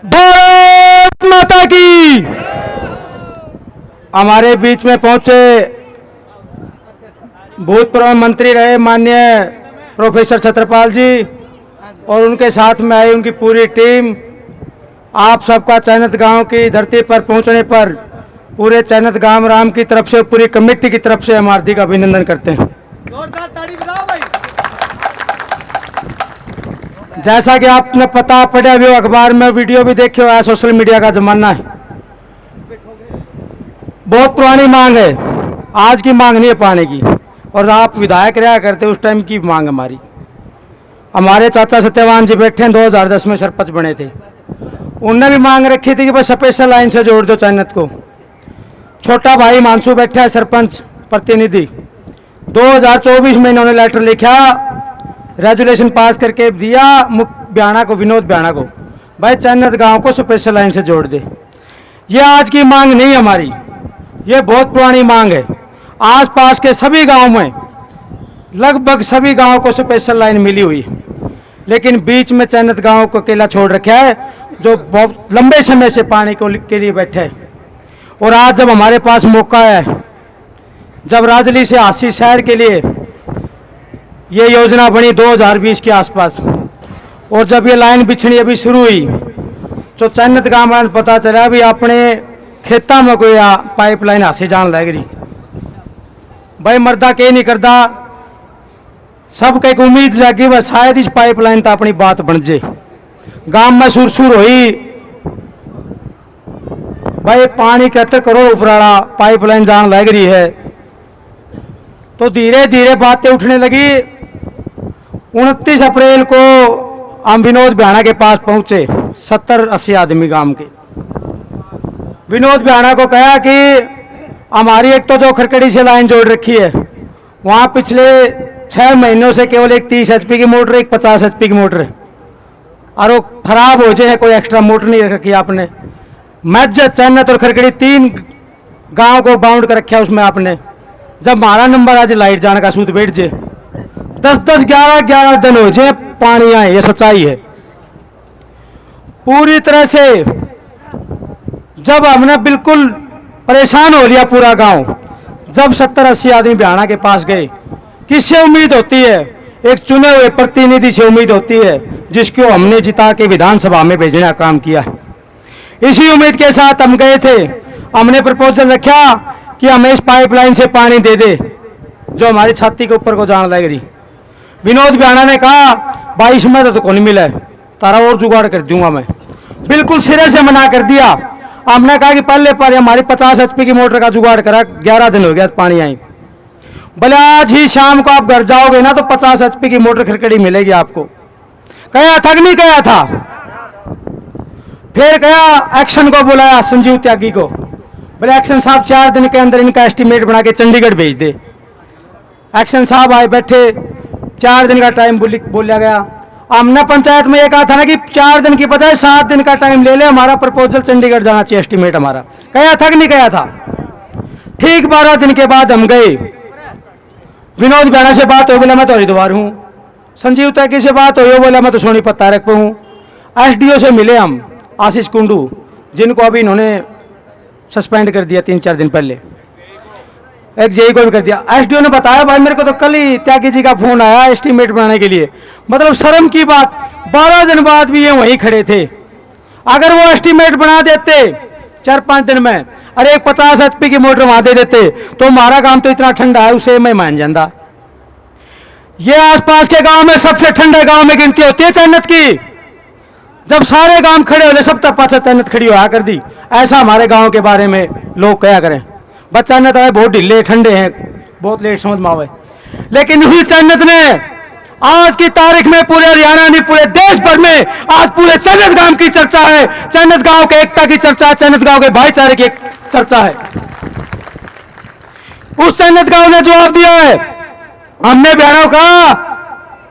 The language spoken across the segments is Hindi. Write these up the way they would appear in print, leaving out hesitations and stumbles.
भारत माता की। हमारे बीच में पहुंचे भूतपूर्व मंत्री रहे माननीय प्रोफेसर छत्रपाल जी और उनके साथ में आई उनकी पूरी टीम। आप सबका चैनत गांव की धरती पर पहुंचने पर पूरे चैनत गांव राम की तरफ से पूरी कमेटी की तरफ से हम हार्दिक अभिनंदन करते हैं। जोरदार ताड़ी बजाओ भाई। जैसा कि आपने पता पढ़ा भी हो, अखबार में वीडियो भी देखे हो, सोशल मीडिया का जमाना है। बहुत पुरानी मांग है, आज की मांग नहीं है पानी की। और आप विधायक रहा करते उस टाइम की मांग हमारी। हमारे चाचा सत्यवान जी बैठे हैं, 2010 में सरपंच बने थे। उनने भी मांग रखी थी कि बस स्पेशल लाइन से जोड़ दो चैनत को। छोटा भाई मानसू बैठा है सरपंच प्रतिनिधि, 2024 में इन्होंने लेटर लिखा, रेजुलेशन पास करके दिया ब्याणा को, विनोद ब्याणा को, भाई चैनत गांव को स्पेशल लाइन से जोड़ दे। ये आज की मांग नहीं हमारी, ये बहुत पुरानी मांग है। आसपास के सभी गांव में, लगभग सभी गांव को स्पेशल लाइन मिली हुई है, लेकिन बीच में चैनत गांव को अकेला छोड़ रखा है, जो बहुत लंबे समय से पानी को के लिए बैठे है। और आज जब हमारे पास मौका है, जब राजली से हासी शहर के लिए ये योजना बनी 2020 के आसपास, और जब ये लाइन बिछनी अभी शुरू हुई, तो चैनत गांव में पता चला भी अपने खेता में कोई पाइपलाइन हासी जान लग रही। भाई मर्दा के नहीं करता, सबके एक उम्मीद जागी वह शायद इस पाइपलाइन तो अपनी बात बन जाए। गांव में सुर हुई भाई पानी 71 करोड़ उपराड़ा पाइपलाइन जान लग रही है, तो धीरे धीरे बातें उठने लगी। 29 अप्रैल को हम विनोद ब्याणा के पास पहुंचे, 70-80 आदमी गांव के। विनोद ब्याणा को कहा कि हमारी एक तो जो खरकड़ी से लाइन जोड़ रखी है, वहां पिछले 6 महीनों से केवल एक 30 HP की मोटर, एक 50 HP की मोटर है, और वो खराब हो जाए, कोई एक्स्ट्रा मोटर नहीं रखी आपने। मस्जिद, चैनत और खरकड़ी 3 गांव को बाउंड कर रखा है उसमें आपने। जब हमारा नंबर आज लाइट जाने का सूत बैठ जाए, 10-10, 11-11 दिन हो जाए पानी आए, ये सच्चाई है। पूरी तरह से जब हमने बिल्कुल परेशान हो लिया पूरा गांव, जब 70-80 आदमी ब्याणा के पास गए, किससे उम्मीद होती है? एक चुने हुए प्रतिनिधि से उम्मीद होती है, जिसको हमने जिता के विधानसभा में भेजने का काम किया है। इसी उम्मीद के साथ हम गए थे। हमने प्रपोजल रखा कि हमें इस पाइपलाइन से पानी दे दे जो हमारी छाती के ऊपर को जान लग रही। विनोद ब्याणा ने कहा, 22 में तो कौन मिला है, तारा और जुगाड़ कर दूंगा मैं। बिल्कुल सिरे से मना कर दिया। हमने कहा कि पहले पर हमारी 50 HP की मोटर का जुगाड़ करा, 11 दिन हो गया पानी आई। बोले आज ही शाम को आप घर जाओगे ना तो 50 HP की मोटर खरकड़ी मिलेगी आपको। कहा था कि नहीं कहा था? फिर कहा एक्शन को बुलाया, संजीव त्यागी को। बोले एक्शन साहब 4 दिन के अंदर इनका एस्टीमेट बना के चंडीगढ़ भेज दे। एक्शन साहब आए, बैठे, 4 दिन का टाइम बोला गया। हमने पंचायत में ये कहा था ना कि 4 दिन की बजाय 7 दिन का टाइम ले ले, हमारा प्रपोजल चंडीगढ़ जाना चाहिए एस्टीमेट हमारा। कहा था कि नहीं कहा था? ठीक 12 दिन के बाद हम गए। विनोद ब्याणा से बात हो, बोला मैं तो हरिद्वार हूँ। संजीव त्यागी से बात हो, बोला मैं तो सोनीपत तारक पे हूँ। SDO से मिले हम, आशीष कुंडू, जिनको अभी इन्होंने सस्पेंड कर दिया 3-4 दिन पहले। एक जेई को भी कर दिया। SDO ने बताया भाई मेरे को तो कल ही त्यागी जी का फोन आया एस्टीमेट बनाने के लिए। मतलब शर्म की बात, 12 दिन बाद भी ये वहीं खड़े थे। अगर वो एस्टीमेट बना देते 4-5 दिन में, अरे एक 50 HP की मोटर वहां दे देते, तो हमारा काम तो इतना ठंडा है उसे मैं मान जाता। ये आसपास के गांव में सबसे ठंडे गांव में गिनती होती है चैनत की। जब सारे गांव खड़े हो, सब तक पास चैनत खड़ी होया कर दी। ऐसा हमारे गांव के बारे में लोग क्या करें, बस चैनत आए बहुत ढीले ठंडे हैं, बहुत लेट समझ में आवे। लेकिन उसी चैनत ने आज की तारीख में पूरे हरियाणा नहीं पूरे देश भर में आज पूरे चैनत गांव की चर्चा है। चैनत गांव के एकता की चर्चा है, चैनत गांव के भाईचारे की चर्चा है। उस चैनत गांव ने जवाब दिया है। हमने ब्याणा कहा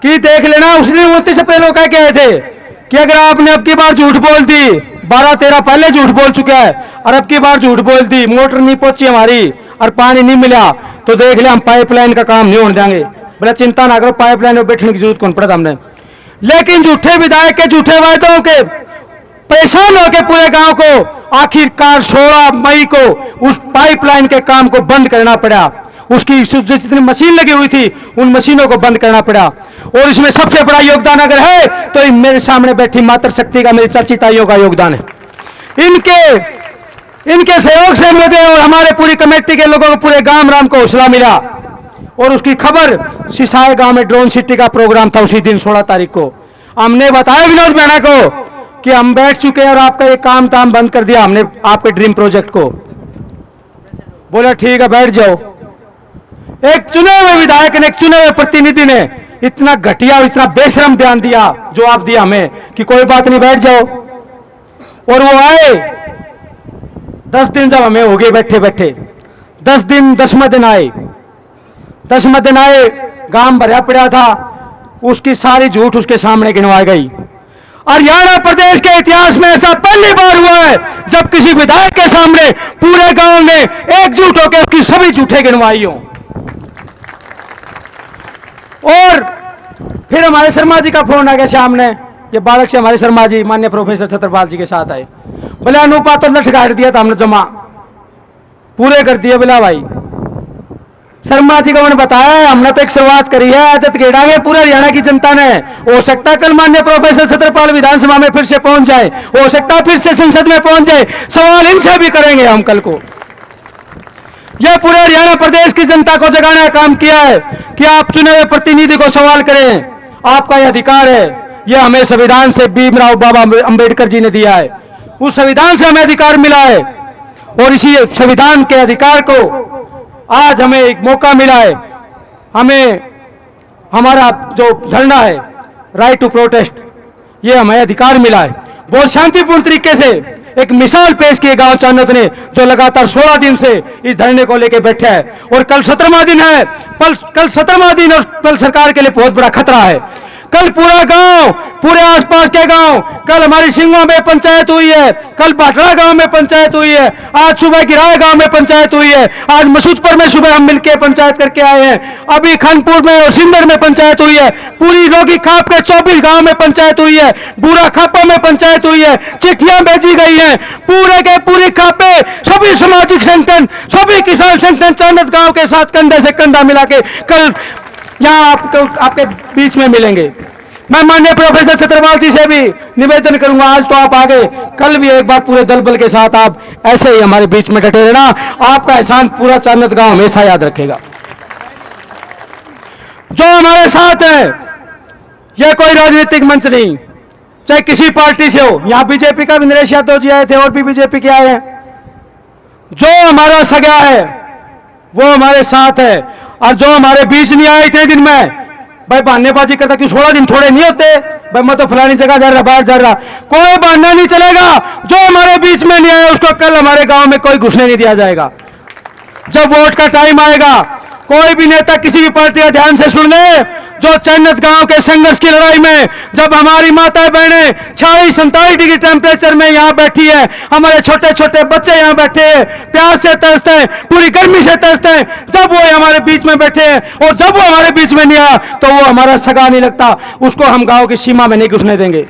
कि देख लेना, उसने 29 अप्रैल को कह के आए थे कि अगर आपने अब की बार झूठ बोल दी, 12-13 पहले झूठ बोल चुका है, और अब की बार झूठ बोल दी, मोटर नहीं पहुंची हमारी और पानी नहीं मिला, तो देख ले हम पाइपलाइन का काम नहीं होने देंगे। बोला चिंता ना करो, पाइपलाइन में बैठने की जरूरत कौन पड़ा हमने। लेकिन झूठे विधायक के झूठे वायदों के परेशान होकर पूरे गांव को आखिरकार 16 मई को उस पाइपलाइन के काम को बंद करना पड़ा। उसकी जितनी मशीन लगी हुई थी उन मशीनों को बंद करना पड़ा। और इसमें सबसे बड़ा योगदान अगर है तो मेरे सामने बैठी मातृशक्ति का, मेरी चाची ताइयों का योगदान है। इनके सहयोग से मुझे और हमारे पूरी कमेटी के लोगों को, पूरे गांव राम को हौसला मिला। और उसकी खबर सिसाए गांव में ड्रोन सिटी का प्रोग्राम था उसी दिन 16 तारीख को। हमने बताया विनोद मैना को कि हम बैठ चुके हैं और आपका ये काम ताम बंद कर दिया हमने, आपके ड्रीम प्रोजेक्ट को। बोला ठीक है बैठ जाओ। एक चुने हुए विधायक ने, एक चुने हुए प्रतिनिधि ने इतना घटिया और इतना बेशरम बयान दिया, जवाब दिया हमें कि कोई बात नहीं बैठ जाओ। और वो आए 10 दिन जब हमें हो गए बैठे बैठे, 10 दिन 10वें दिन आए, 10वें दिन आए, गांव भरा पड़ा था, उसकी सारी झूठ उसके सामने गिनवाई गई। हरियाणा प्रदेश के इतिहास में ऐसा पहली बार हुआ है जब किसी विधायक के सामने पूरे गांव ने एकजुट होकर उसकी सभी झूठे गिनवाई हो। और फिर हमारे शर्मा जी का फोन आ गया शाम ने, ये बालक से हमारे शर्मा जी माननीय प्रोफेसर छत्रपाल जी के साथ आए। बोले अनुपात तो लटकाट दिया था हमने, जमा पूरे कर दिए। बोला भाई शर्मा जी को मैंने बताया हमने तो एक शुरुआत करी है, आदत गेड़ांगे पूरा हरियाणा की जनता ने। हो सकता है कल माननीय प्रोफेसर छत्रपाल विधानसभा में फिर से पहुंच जाए, हो सकता है फिर से संसद में पहुंच जाए, सवाल इनसे भी करेंगे हम कल को। यह पूरे हरियाणा प्रदेश की जनता को जगाने का काम किया है कि आप चुने हुए प्रतिनिधि को सवाल करें, आपका यह अधिकार है। यह हमें संविधान से भीमराव बाबा अंबेडकर जी ने दिया है, उस संविधान से हमें अधिकार मिला है। और इसी संविधान के अधिकार को आज हमें एक मौका मिला है। हमें हमारा जो धरना है, राइट टू प्रोटेस्ट, ये हमें अधिकार मिला है। बहुत शांतिपूर्ण तरीके से एक मिसाल पेश की गांव चानक ने, जो लगातार 16 दिन से इस धरने को लेकर बैठा है। और कल 17वां दिन है, कल 17वां दिन और कल सरकार के लिए बहुत बड़ा खतरा है। कल पूरा गांव, पूरे आसपास के गांव, कल हमारी सिंगवा में पंचायत हुई है, कल भाटड़ा गांव में पंचायत हुई है, आज सुबह गिराए गांव में पंचायत हुई है, आज मसूदपुर में सुबह हम मिलकर पंचायत करके आए हैं, अभी खानपुर में और सिंदर में पंचायत हुई है, पूरी रोगी खाप के 24 गांव में पंचायत हुई है, बूरा खापा में पंचायत हुई है, चिट्ठियां भेजी गई हैं, पूरे के पूरी खापे सभी सामाजिक संगठन, सभी किसान संगठन चांदत गांव के साथ कंधे से कंधा मिला के कल यहाँ आपके बीच में मिलेंगे। मैं माननीय प्रोफेसर छत्रपाल जी से भी निवेदन करूंगा, आज तो आप आ गए, कल भी एक बार पूरे दल बल के साथ आप ऐसे ही हमारे बीच में डटे रहना। आपका एहसान पूरा चांदत गांव हमेशा याद रखेगा। जो हमारे साथ है, यह कोई राजनीतिक मंच नहीं, चाहे किसी पार्टी से हो। यहां बीजेपी का नरेश यादव जी आए थे और भी बीजेपी के आए हैं। जो हमारा सगा है वो हमारे साथ है, और जो हमारे बीच नहीं आए इतने दिन में, भाई बहानेबाजी करता कि 16 दिन थोड़े नहीं होते, भाई मैं तो फलानी जगह जा रहा, बाहर जा रहा, कोई बहाना नहीं चलेगा। जो हमारे बीच में नहीं आया उसको कल हमारे गांव में कोई घुसने नहीं दिया जाएगा। जब वोट का टाइम आएगा, कोई भी नेता किसी भी पार्टी का ध्यान से सुन ले, जो चांदत गांव के संघर्ष की लड़ाई में जब हमारी माताएं बहनें 46-47 डिग्री टेम्परेचर में यहाँ बैठी है, हमारे छोटे छोटे बच्चे यहाँ बैठे हैं, प्यास से तरसते हैं, पूरी गर्मी से तरसते हैं, जब वो हमारे बीच में बैठे हैं और जब वो हमारे बीच में नहीं आया तो वो हमारा सगा नहीं लगता, उसको हम गांव की सीमा में नहीं घुसने देंगे।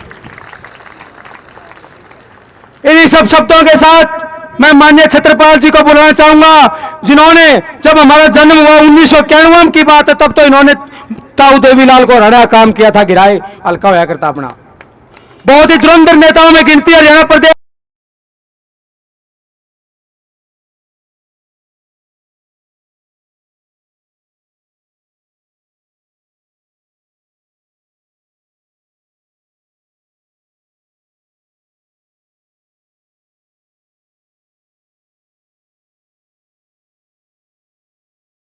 इन्हीं सब शब्दों के साथ मैं माननीय छत्रपाल जी को बुलाना चाहूंगा, जिन्होंने जब हमारा जन्म हुआ 1991 की बात है, तब तो इन्होंने ताऊ देवीलाल को हराना काम किया था, गिराए हल्का होया करता अपना। बहुत ही धुरंधर नेताओं में गिनती है हरियाणा प्रदेश।